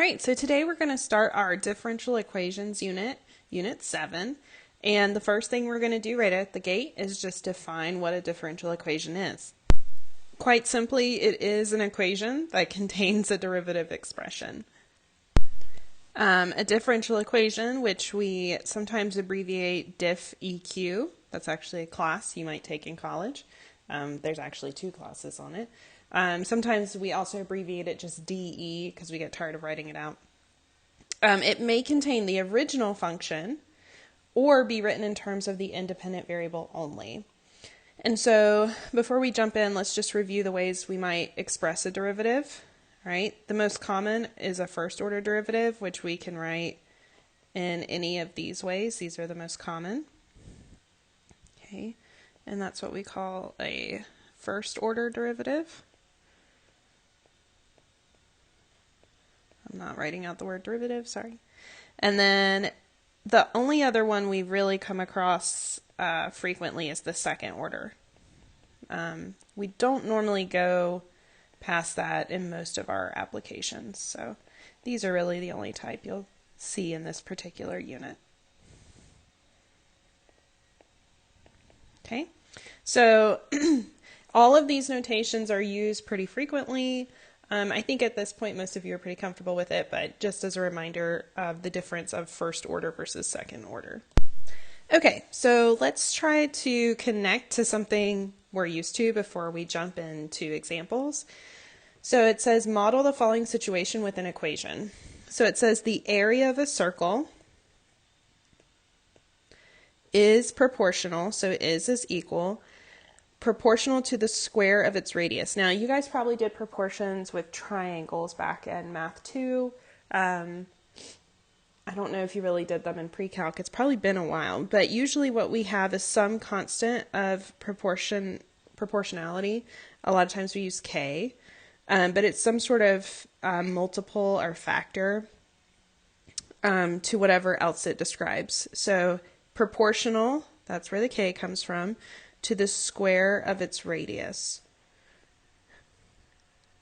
right, so today we're going to start our differential equations unit, unit 7. And the first thing we're going to do right at the gate is just define what a differential equation is. Quite simply, it is an equation that contains a derivative expression. A differential equation, which we sometimes abbreviate diff-EQ, that's actually a class you might take in college. There's actually 2 classes on it. Sometimes we also abbreviate it just DE because we get tired of writing it out. It may contain the original function or be written in terms of the independent variable only. And so before we jump in, let's just review the ways we might express a derivative. Right? The most common is a first order derivative, which we can write in any of these ways. These are the most common. Okay, and that's what we call a first order derivative. I'm not writing out the word derivative, sorry. And then the only other one we really come across frequently is the second order. We don't normally go past that in most of our applications, so these are really the only type you'll see in this particular unit. Okay, so all of these notations are used pretty frequently. I think at this point most of you are pretty comfortable with it, but just as a reminder of the difference of first order versus second order. Okay, so let's try to connect to something we're used to before we jump into examples. So it says model the following situation with an equation. So it says the area of a circle is proportional, so is equal, proportional to the square of its radius. Now, you guys probably did proportions with triangles back in Math 2. I don't know if you really did them in pre-calc. It's probably been a while, but usually what we have is some constant of proportionality. A lot of times we use K, but it's some sort of multiple or factor to whatever else it describes. So proportional, that's where the K comes from, to the square of its radius.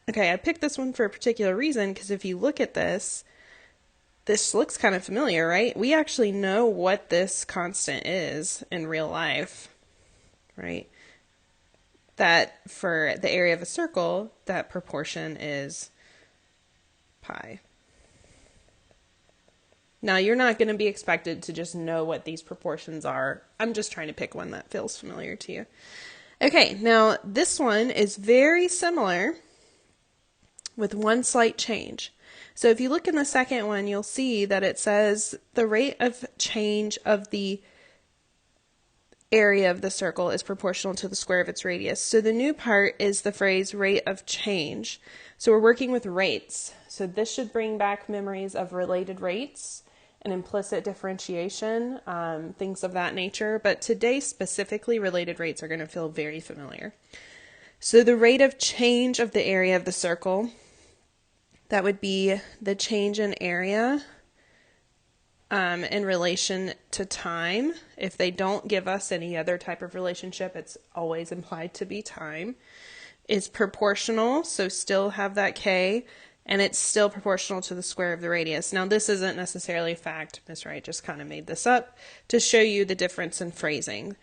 Okay, I picked this one for a particular reason because if you look at this, this looks kind of familiar, right? We actually know what this constant is in real life, right? That for the area of a circle, that proportion is pi. Now, you're not going to be expected to just know what these proportions are. I'm just trying to pick one that feels familiar to you. Okay, now this one is very similar with one slight change. So if you look in the second one, you'll see that it says the rate of change of the area of the circle is proportional to the square of its radius. So the new part is the phrase rate of change. So we're working with rates. So this should bring back memories of related rates and implicit differentiation, things of that nature. But today specifically, related rates are going to feel very familiar. So the rate of change of the area of the circle, that would be the change in area in relation to time. If they don't give us any other type of relationship, it's always implied to be time. Is proportional, so still have that K, and it's still proportional to the square of the radius. Now this isn't necessarily a fact, Miss Wright just kind of made this up to show you the difference in phrasing.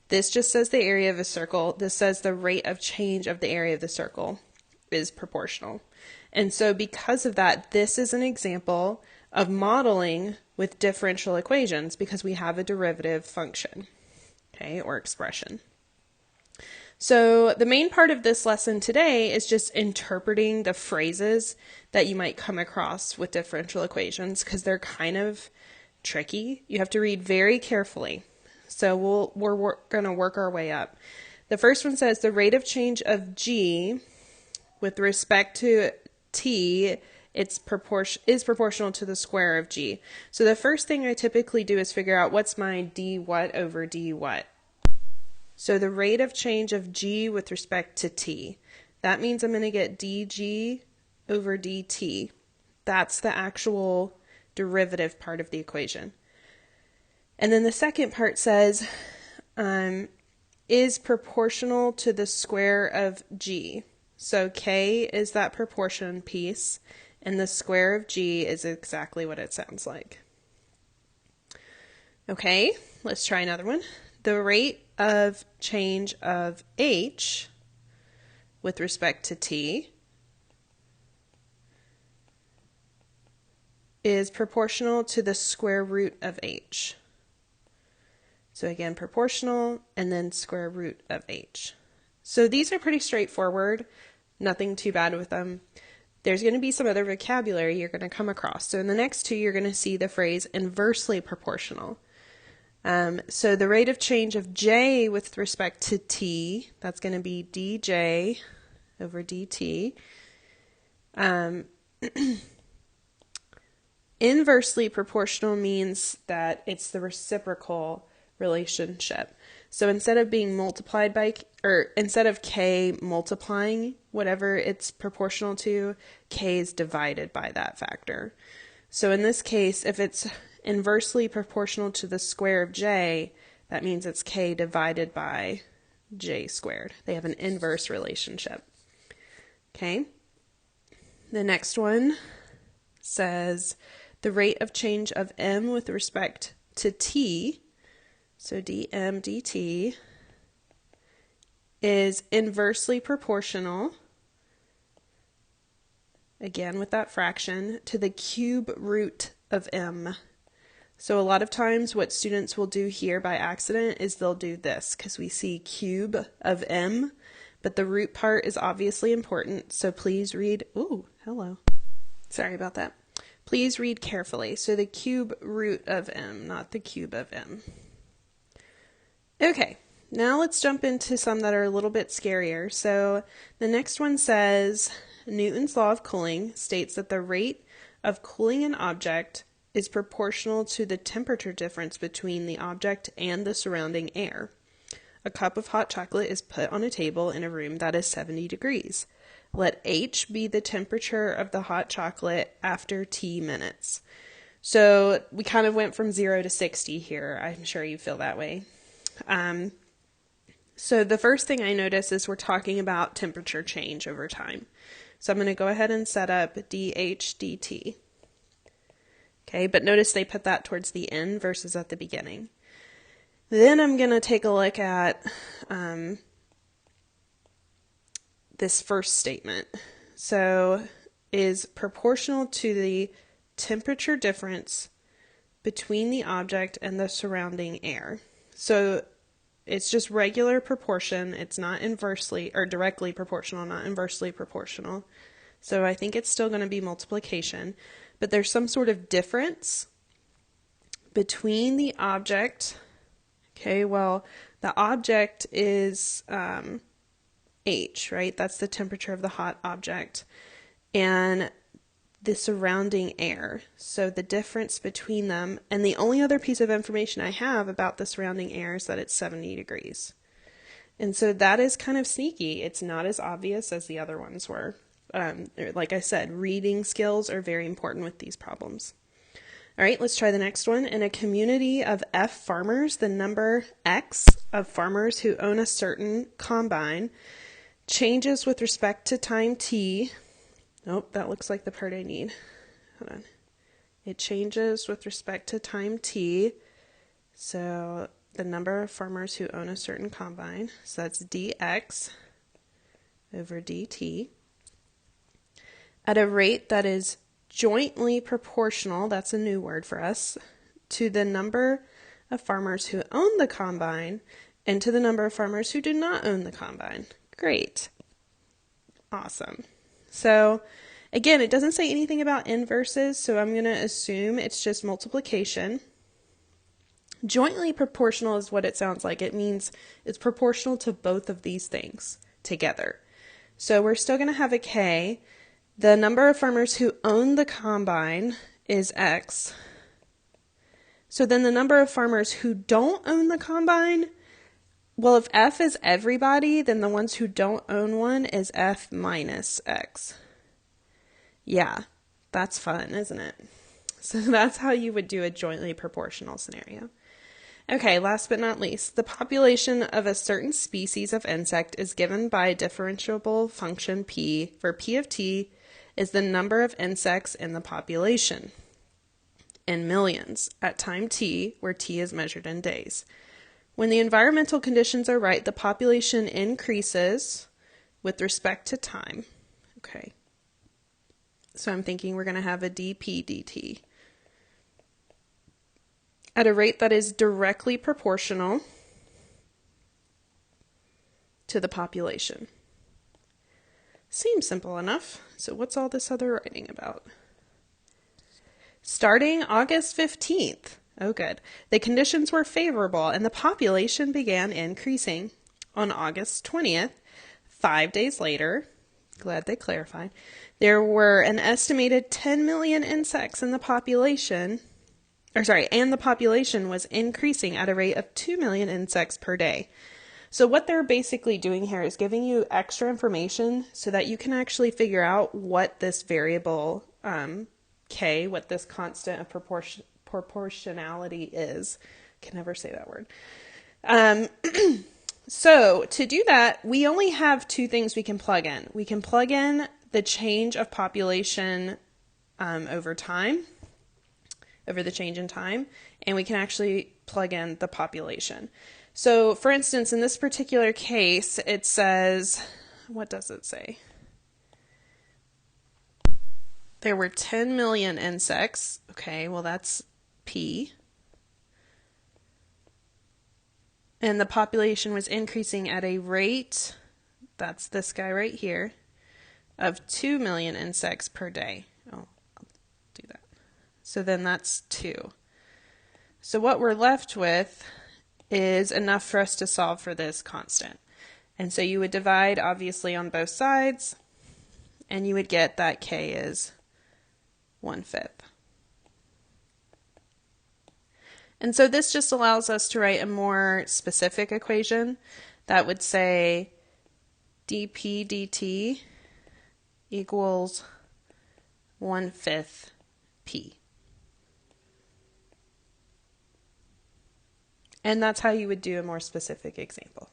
This just says the area of a circle, this says the rate of change of the area of the circle is proportional. And so because of that, this is an example of modeling with differential equations because we have a derivative function, okay, or expression. So the main part of this lesson today is just interpreting the phrases that you might come across with differential equations because they're kind of tricky. You have to read very carefully. So we're going to work our way up. The first one says the rate of change of G with respect to T is proportional to the square of G. So the first thing I typically do is figure out what's my D what over D what. So the rate of change of G with respect to T. That means I'm going to get dG over dt. That's the actual derivative part of the equation. And then the second part says is proportional to the square of G. So K is that proportion piece, and the square of g is exactly what it sounds like. Okay, let's try another one. The rate of change of h with respect to t is proportional to the square root of h. So again, proportional and then square root of h. So these are pretty straightforward, nothing too bad with them. There's going to be some other vocabulary you're going to come across. So in the next two, you're going to see the phrase inversely proportional. So the rate of change of j with respect to t, that's going to be dj over dt. Inversely proportional means that it's the reciprocal relationship. So instead of being multiplied by, or instead of k multiplying whatever it's proportional to, k is divided by that factor. So in this case, if it's inversely proportional to the square of j, that means it's k divided by j squared. They have an inverse relationship. Okay. The next one says the rate of change of m with respect to t, so dm dt, is inversely proportional, again with that fraction, to the cube root of m. So a lot of times what students will do here by accident is they'll do this because we see cube of m, but the root part is obviously important. So please read, ooh, hello. Sorry about that. Please read carefully. So the cube root of m, not the cube of m. Okay, now let's jump into some that are a little bit scarier. So the next one says, Newton's law of cooling states that the rate of cooling an object is proportional to the temperature difference between the object and the surrounding air. A cup of hot chocolate is put on a table in a room that is 70 degrees. Let H be the temperature of the hot chocolate after T minutes. So we kind of went from 0 to 60 here. I'm sure you feel that way. So the first thing I notice is we're talking about temperature change over time. So I'm going to go ahead and set up dH dt. Okay, but notice they put that towards the end versus at the beginning. Then I'm going to take a look at this first statement. So is proportional to the temperature difference between the object and the surrounding air. So it's just regular proportion. It's not inversely or directly proportional, not inversely proportional. So I think it's still going to be multiplication. But there's some sort of difference between the object. Okay, well, the object is H, right? That's the temperature of the hot object. And the surrounding air. So the difference between them, and the only other piece of information I have about the surrounding air is that it's 70 degrees. And so that is kind of sneaky. It's not as obvious as the other ones were. Like I said, reading skills are very important with these problems. All right, let's try the next one. In a community of F farmers, the number X of farmers who own a certain combine changes with respect to time T. Nope, that looks like the part I need. Hold on. It changes with respect to time T. So the number of farmers who own a certain combine. So that's dx over dt. At a rate that is jointly proportional, that's a new word for us, to the number of farmers who own the combine and to the number of farmers who do not own the combine. Great. Awesome. So again, it doesn't say anything about inverses, so I'm going to assume it's just multiplication. Jointly proportional is what it sounds like. It means it's proportional to both of these things together. So we're still going to have a K. The number of farmers who own the combine is X. So then the number of farmers who don't own the combine, well, if F is everybody, then the ones who don't own one is F minus X. Yeah, that's fun, isn't it? So that's how you would do a jointly proportional scenario. Okay, last but not least, the population of a certain species of insect is given by a differentiable function P, for P of T is the number of insects in the population in millions at time t, where t is measured in days. When the environmental conditions are right, the population increases with respect to time. Okay. So I'm thinking we're going to have a dp dt at a rate that is directly proportional to the population. Seems simple enough. So what's all this other writing about? Starting August 15th. Oh, good. The conditions were favorable and the population began increasing. On August 20th, 5 days later, glad they clarified, there were an estimated 10 million insects in the population, and the population was increasing at a rate of 2 million insects per day. So what they're basically doing here is giving you extra information so that you can actually figure out what this variable k, what this constant of proportionality is. Can never say that word. So to do that, we only have two things we can plug in. We can plug in the change of population over time, over the change in time, and we can actually plug in the population. So for instance, in this particular case, it says, what does it say? There were 10 million insects. Okay, well that's P. And the population was increasing at a rate, that's this guy right here, of 2 million insects per day. Oh, I'll do that. So then that's 2. So what we're left with is enough for us to solve for this constant. And so you would divide obviously on both sides, and you would get that k is 1/5. And so this just allows us to write a more specific equation that would say dp dt equals 1/5 p. And that's how you would do a more specific example.